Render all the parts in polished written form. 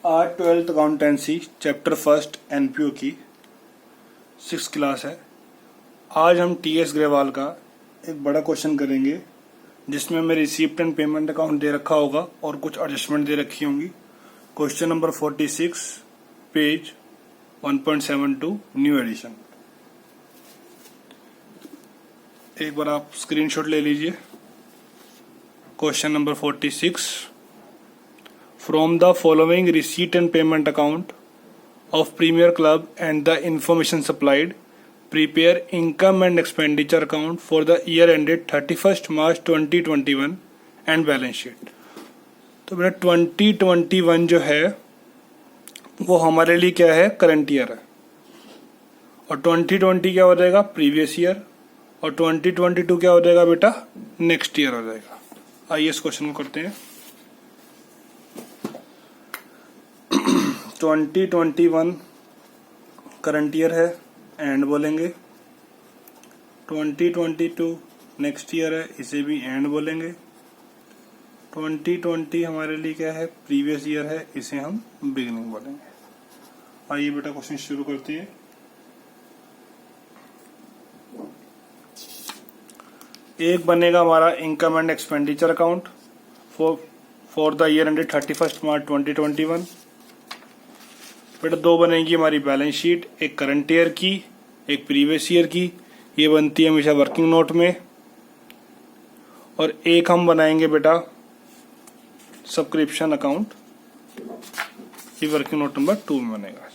आज 12th accountancy chapter first NPO की 6th class है। आज हम टीएस ग्रेवाल का एक बड़ा क्वेश्चन करेंगे जिसमें हमें रिसीप्ट एंड पेमेंट अकाउंट दे रखा होगा और कुछ एडजस्टमेंट दे रखी होंगी। Question number 46 page 1.72 new edition. एक बार आप स्क्रीनशॉट ले लीजिए। Question number 46, from the following receipt and payment account of Premier Club and the information supplied, prepare income and expenditure account for the year ended 31st March 2021 and balance sheet। तो बेटा 2021 जो है वो हमारे लिए क्या है, करंट ईयर है, और 2020 क्या हो जाएगा, प्रीवियस ईयर, और 2022 क्या हो जाएगा बेटा, नेक्स्ट ईयर हो जाएगा। आइए इस क्वेश्चन को करते हैं। 2021 करंट ईयर है, एंड बोलेंगे। 2022 नेक्स्ट ईयर है, इसे भी एंड बोलेंगे। 2020 हमारे लिए क्या है, प्रीवियस ईयर है, इसे हम बिगिनिंग बोलेंगे। आइए बेटा क्वेश्चन शुरू करते हैं। एक बनेगा हमारा income and expenditure account for the year ended 31st मार्च 2021। बेटा दो बनेगी हमारी बैलेंस शीट, एक करंट ईयर की, एक प्रीवियस ईयर की। ये बनती है हमेशा वर्किंग नोट में। और एक हम बनाएंगे बेटा सब्सक्रिप्शन अकाउंट, ये वर्किंग नोट नंबर 2 में बनेगा।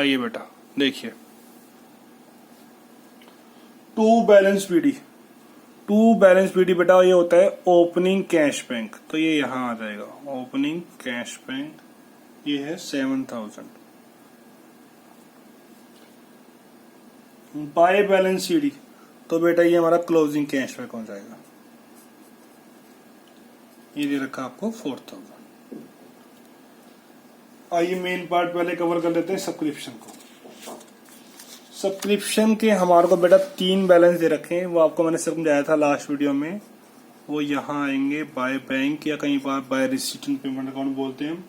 आइए बेटा देखिए, टू बैलेंस पीडी बेटा ये होता है ओपनिंग कैश बैंक, तो ये यहां आ जाएगा। ओपनिंग कैश बैंक ये है 7000। बाय बैलेंस सीडी तो बेटा ये हमारा क्लोजिंग कैश बैक हो जाएगा। ये दे रखा आपको 4000। आइए मेन पार्ट पहले कवर कर लेते हैं, सब्सक्रिप्शन को। सब्सक्रिप्शन के हमारे को बेटा 3 बैलेंस दे रखे हैं, वो आपको मैंने समझाया था लास्ट वीडियो में। वो यहाँ आएंगे बाय बैंक या कहीं बार by receipt and payment account बोलते हैं हम।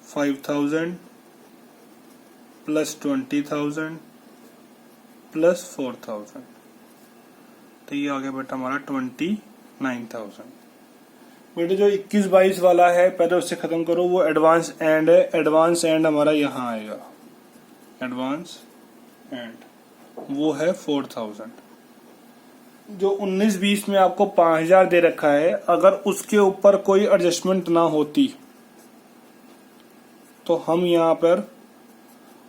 5000 प्लस 20,000 प्लस 4,000, तो ये आ गया बेटा हमारा 29,000। बेटा जो 21-22 वाला है पहले उससे खत्म करो, वो एडवांस एंड है। एडवांस एंड हमारा यहाँ आएगा, एडवांस एंड वो है 4000। जो 19-20 में आपको 5000 दे रखा है, अगर उसके ऊपर कोई एडजस्टमेंट ना होती तो हम यहाँ पर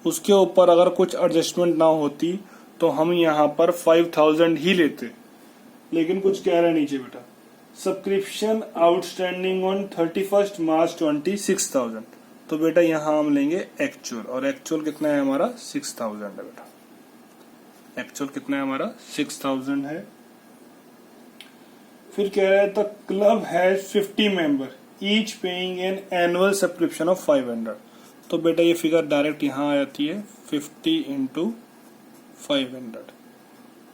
उसके ऊपर अगर कुछ एडजस्टमेंट ना होती तो हम यहाँ पर 5000 ही लेते। लेकिन कुछ कह रहा है नीचे बेटा, सब्सक्रिप्शन आउटस्टैंडिंग ऑन 31st मार्च 26,000, तो बेटा यहाँ हम लेंगे एक्चुअल, और एक्चुअल कितना है हमारा 6000 है बेटा। एक्चुअल कितना है हमारा 6000 है। फिर कह रहा है the club has 50 member each paying an annual subscription of 500, तो बेटा ये फिगर डायरेक्ट यहाँ आ जाती है 50 × 500।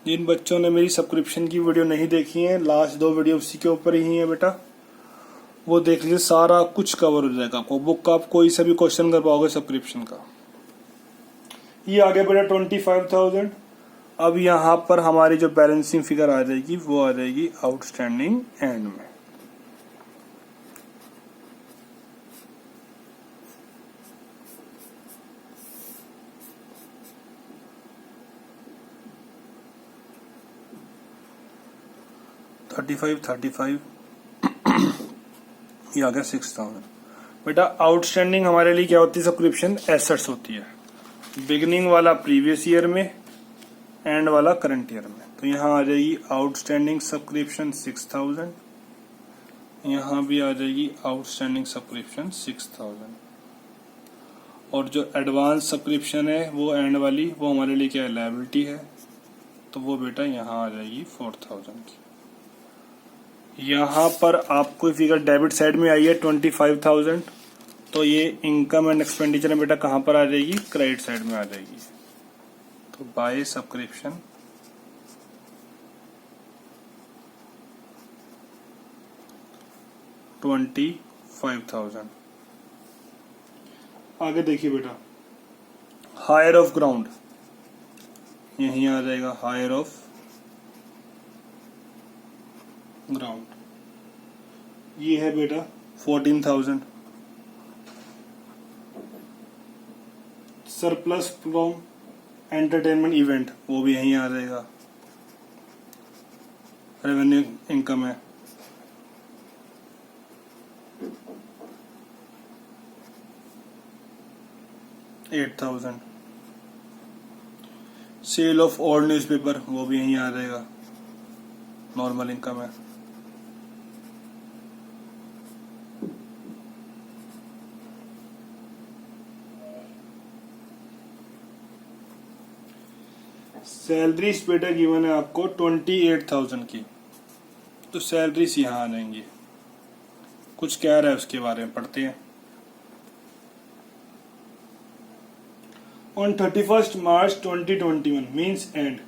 जिन बच्चों ने मेरी सब्सक्रिप्शन की वीडियो नहीं देखी है, लास्ट 2 वीडियो उसी के ऊपर ही है बेटा, वो देख लीजिए, सारा कुछ कवर हो जाएगा आपको। बुक का आप कोई सा भी क्वेश्चन कर पाओगे सब्सक्रिप्शन का। ये आ गया बेटा 25,000। अब यहाँ पर हमारी जो बैलेंसिंग फिगर आ जाएगी वो आ जाएगी आउटस्टैंडिंग एंड में। $35,000 ये आ गया 6000। बेटा आउटस्टैंडिंग हमारे लिए क्या होती है, सब्सक्रिप्शन एसेट्स होती है। बिगिनिंग वाला प्रीवियस ईयर में, एंड वाला करंट ईयर में। तो यहाँ आ जाएगी आउटस्टैंडिंग सब्सक्रिप्शन 6000, यहाँ भी आ जाएगी आउटस्टैंडिंग सब्सक्रिप्शन 6000। और जो एडवांस सब्सक्रिप्शन है वो एंड वाली, वो हमारे लिए क्या है, लायबिलिटी है, तो वो बेटा यहाँ आ जाएगी 4000 की। यहाँ पर आपको फिगर डेबिट साइड में आई है 25,000, तो ये इनकम एंड एक्सपेंडिचर में बेटा कहाँ पर आ जाएगी, क्रेडिट साइड में आ जाएगी। तो बाय सब्सक्रिप्शन 25,000 आगे देखिए बेटा, हायर ऑफ ग्राउंड, यहीं आ जाएगा हायर ऑफ ग्राउंड, ये है बेटा 14,000। सरप्लस फ्रॉम एंटरटेनमेंट इवेंट, वो भी यहीं आ जाएगा, रेवेन्यू इनकम है। $8,000। सेल ऑफ ओल्ड न्यूज़पेपर, वो भी यहीं आ जाएगा, नॉर्मल इनकम है। सैलरीज बेटा गिवन है आपको 28,000 की, तो सैलरीज यहाँ आ जाएंगी। कुछ कह रहा है उसके बारे में, पढ़ते हैं। On 31st March 2021 means and,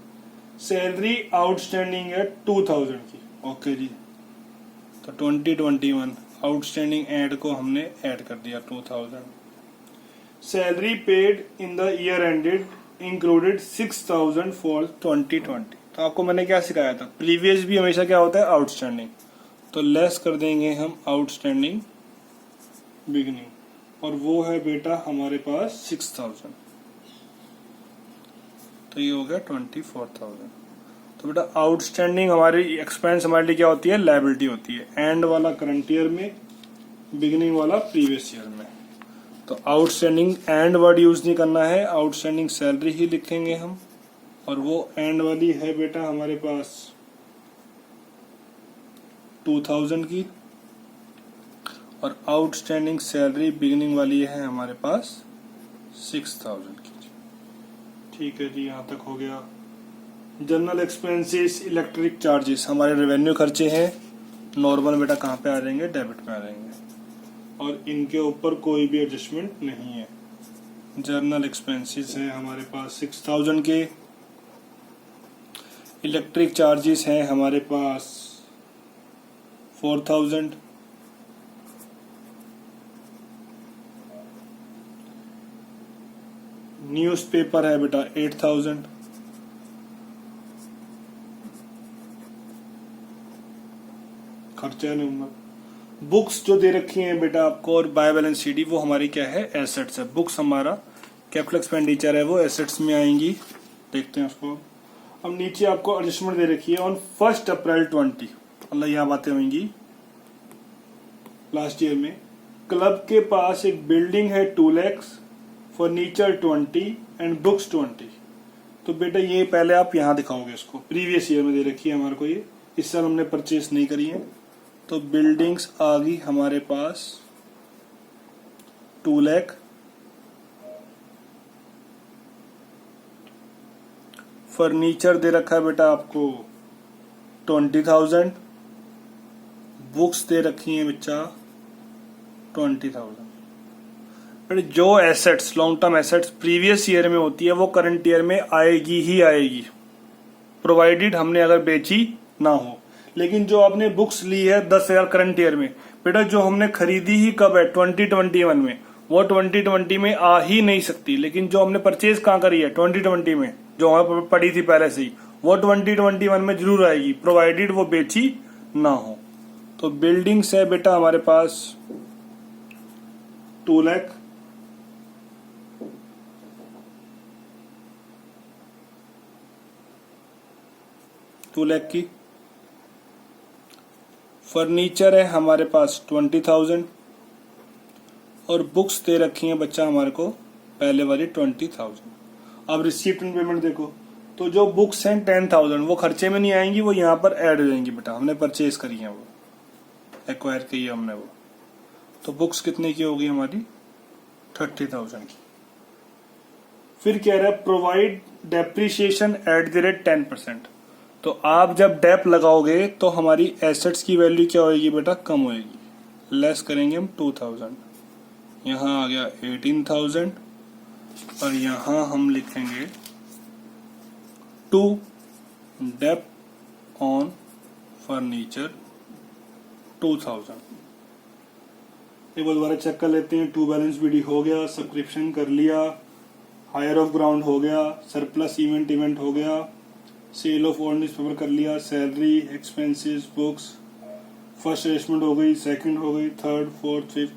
salary outstanding है 2,000 की। ओके जी, तो 2021 आउटस्टैंडिंग एड को हमने ऐड कर दिया 2,000। Salary paid in the year ended included 6,000 for 2020। तो आपको मैंने क्या सिखाया था, प्रीवियस भी हमेशा क्या होता है आउटस्टैंडिंग, तो लेस कर देंगे हम आउटस्टैंडिंग बिगनिंग, और वो है बेटा हमारे पास 6,000, तो ये हो गया 24,000। तो बेटा आउटस्टैंडिंग हमारी एक्सपेंस हमारे लिए क्या होती है, लायबिलिटी होती है, एंड वाला करंट ईयर में, बिगिनिंग वाला प्रीवियस ईयर में। तो आउटस्टैंडिंग एंड वर्ड यूज नहीं करना है, आउटस्टैंडिंग सैलरी ही लिखेंगे हम, और वो एंड वाली है बेटा हमारे पास 2,000 की, और आउटस्टैंडिंग सैलरी बिगिनिंग वाली है हमारे पास 6,000 की। ठीक है जी, यहाँ तक हो गया। जनरल एक्सपेंसेस, इलेक्ट्रिक चार्जेस हमारे रेवेन्यू खर्चे हैं, नॉर्मल बेटा कहाँ पे आ जाएंगे, डेबिट में आ जाएंगे, और इनके ऊपर कोई भी एडजस्टमेंट नहीं है। जनरल एक्सपेंसेस है हमारे पास 6,000 के, इलेक्ट्रिक चार्जेस हैं हमारे पास 4,000, न्यूज़पेपर है बेटा 8,000, खर्चा नहीं होगा। बुक्स जो दे रखी हैं बेटा आपको, और बाय बैलेंस शीट, वो हमारी क्या है, एसेट्स है। बुक्स हमारा कैपिटल एक्सपेंडिचर है, वो एसेट्स में आएंगी। देखते हैं उसको। अब नीचे आपको एडजस्टमेंट दे रखी है ऑन 1 अप्रैल 20, मतलब यहाँ बातें होंगी लास्ट ईयर में। क्लब के पास एक बिल्डिंग है 2 लाख, फर्नीचर 20 एंड बुक्स 20। तो बेटा ये पहले आप यहाँ दिखाओगे इसको, प्रीवियस ईयर में दे रखी है हमारे को ये, इस साल हमने परचेस नहीं करी है। तो बिल्डिंग्स आ गई हमारे पास 2 लाख, फर्नीचर दे रखा है बेटा आपको 20,000, बुक्स दे रखी हैं बच्चा 20,000। बट जो assets, long term assets previous year में होती है, वो करंट ईयर में आएगी ही आएगी, प्रोवाइडेड हमने अगर बेची ना हो। लेकिन जो आपने बुक्स ली है 10,000 करंट ईयर में, बेटा जो हमने खरीदी ही कब है, 2021 में, वो 2020 में आ ही नहीं सकती। लेकिन जो हमने परचेज कहाँ करी है, 2020 में, जो हमें पड़ी थी पहले से ही, वो 2021 में जरूर आएगी, प्रोवाइडेड वो बेची ना हो। तो बिल्डिंग्स है बेटा हमारे पास 2 लाख, की। फर्नीचर है हमारे पास 20,000, और बुक्स दे रखी हैं बच्चा हमारे को पहले वाली 20,000। अब रिसीप्ट एंड पेमेंट देखो, तो जो बुक्स हैं 10,000 वो खर्चे में नहीं आएंगी, वो यहाँ पर ऐड हो जाएंगी बेटा, हमने परचेज करी है, वो एक्वायर की है हमने वो। तो बुक्स कितने की होगी हमारी, 30,000 की। फिर कह रहा है provide depreciation at the rate 10%। तो आप जब डेप लगाओगे तो हमारी एसेट्स की वैल्यू क्या होगी बेटा, कम होगी। लेस करेंगे हम 2,000, यहाँ आ गया 18,000, और यहाँ हम लिखेंगे टू डेप ऑन फर्नीचर 2,000। एक बार दोबारा चेक कर लेते हैं। टू बैलेंस बीडी हो गया, सब्सक्रिप्शन कर लिया, हायर ऑफ ग्राउंड हो गया, सरप्लस इवेंट हो गया, सेल ऑफ ओल्ड न्यूज़पेपर कर लिया, salary, expenses, books, first adjustment हो गई, सेकंड हो गई, थर्ड, फोर्थ, फिफ्थ।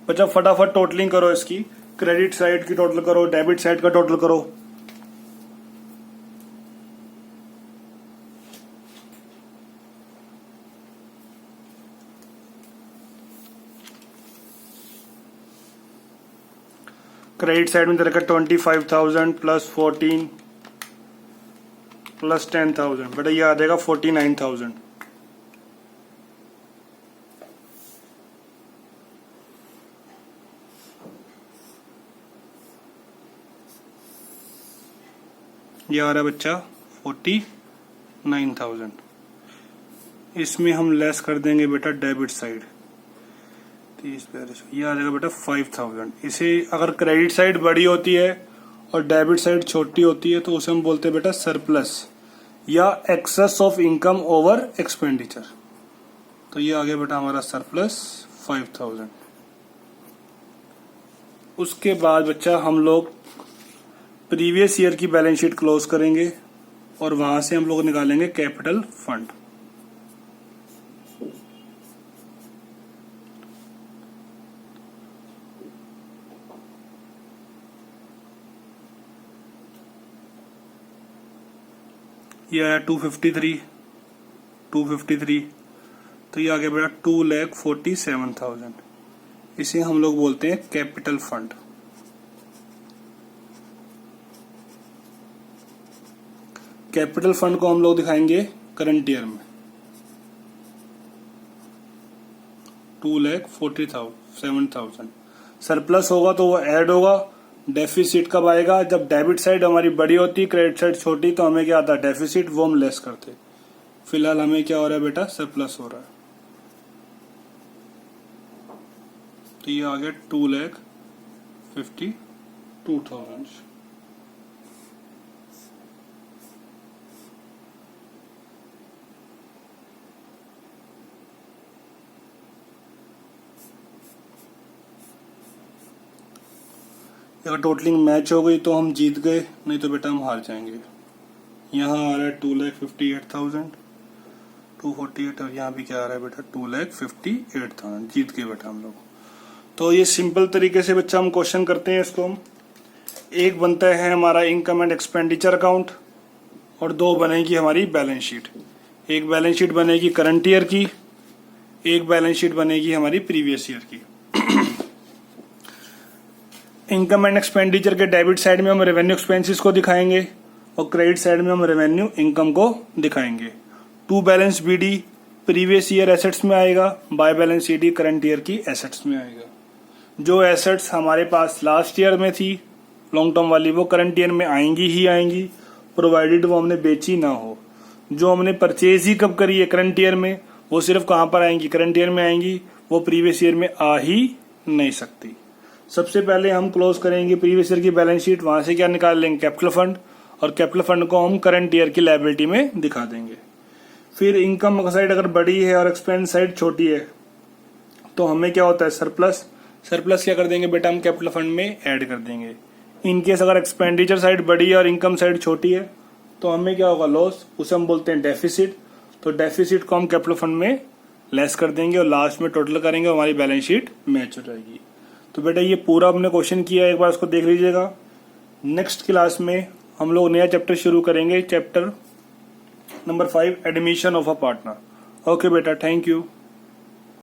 बच्चा फटाफट टोटलिंग करो इसकी। क्रेडिट साइड की टोटल करो, डेबिट साइड का टोटल करो। क्रेडिट साइड में रखा 25,000 प्लस 14 प्लस 10,000, बेटा ये आ जाएगा 49,000। ये आ रहा है बच्चा 49,000। इसमें हम लेस कर देंगे बेटा डेबिट साइड 30 पैरिस, ये आ जाएगा बेटा 5,000। इसे अगर क्रेडिट साइड बड़ी होती है और डेबिट साइड छोटी होती है तो उसे हम बोलते हैं बेटा सरप्लस या excess of income over expenditure. तो ये आ गया बेटा हमारा सरप्लस 5,000। उसके बाद बच्चा हम लोग प्रीवियस ईयर की बैलेंस शीट क्लोज करेंगे और वहां से हम लोग निकालेंगे कैपिटल फंड। ये आया 253, तो ये आ गया बेटा 2,47,000। इसे हम लोग बोलते हैं कैपिटल फंड। कैपिटल फंड को हम लोग दिखाएंगे करंट ईयर में 2,47,000। सरप्लस होगा तो वो ऐड होगा। डेफिसिट कब आएगा? जब डेबिट साइड हमारी बड़ी होती, क्रेडिट साइड छोटी, तो हमें क्या आता है डेफिसिट, वो हम लेस करते। फिलहाल हमें क्या हो रहा है बेटा सरप्लस हो रहा है। तो ये आ गया 2,52,000। अगर टोटलिंग मैच हो गई तो हम जीत गए, नहीं तो बेटा हम हार जाएंगे। यहाँ आ रहा है 2,58,000, 248, और यहाँ भी क्या आ रहा है बेटा 2,58,000। जीत गए बेटा हम लोग। तो ये सिंपल तरीके से बच्चा हम क्वेश्चन करते हैं इसको। एक बनता है हमारा इनकम एंड एक्सपेंडिचर अकाउंट और दो बनेगी हमारी बैलेंस शीट। एक बैलेंस शीट बनेगी करंट ईयर की, एक बैलेंस शीट बनेगी हमारी प्रीवियस ईयर की। इनकम एंड एक्सपेंडिचर के डेबिट साइड में हम रेवेन्यू एक्सपेंसेस को दिखाएंगे और क्रेडिट साइड में हम रेवेन्यू इनकम को दिखाएंगे। To balance BD previous year assets में आएगा, by balance CD current year की एसेट्स में आएगा। जो एसेट्स हमारे पास लास्ट ईयर में थी लॉन्ग टर्म वाली, वो करंट ईयर में आएंगी ही आएंगी, प्रोवाइडेड वो हमने बेची ना हो। जो हमने परचेज ही कब करी है करंट ईयर में, वो सिर्फ कहां पर आएंगी? करंट ईयर में आएंगी, वो प्रीवियस ईयर में आ ही नहीं सकती। सबसे पहले हम क्लोज करेंगे प्रीवियस ईयर की बैलेंस शीट, वहां से क्या निकाल लेंगे कैपिटल फंड, और कैपिटल फंड को हम करंट ईयर की लायबिलिटी में दिखा देंगे। फिर इनकम साइड अगर बड़ी है और एक्सपेंस साइड छोटी है तो हमें क्या होता है सरप्लस। सरप्लस क्या कर देंगे बेटा हम कैपिटल फंड में ऐड कर देंगे। इनकेस अगर एक्सपेंडिचर साइड बड़ी है और इनकम साइड छोटी है तो हमें क्या होगा लॉस, उसे हम बोलते हैं डेफिसिट। तो डेफिसिट को हम कैपिटल फंड में लेस कर देंगे और लास्ट में टोटल करेंगे, हमारी बैलेंस शीट मैच हो जाएगी। तो बेटा ये पूरा हमने क्वेश्चन किया, एक बार उसको देख लीजिएगा। नेक्स्ट क्लास में हम लोग नया चैप्टर शुरू करेंगे, chapter number 5 admission of a partner. Okay बेटा, थैंक यू।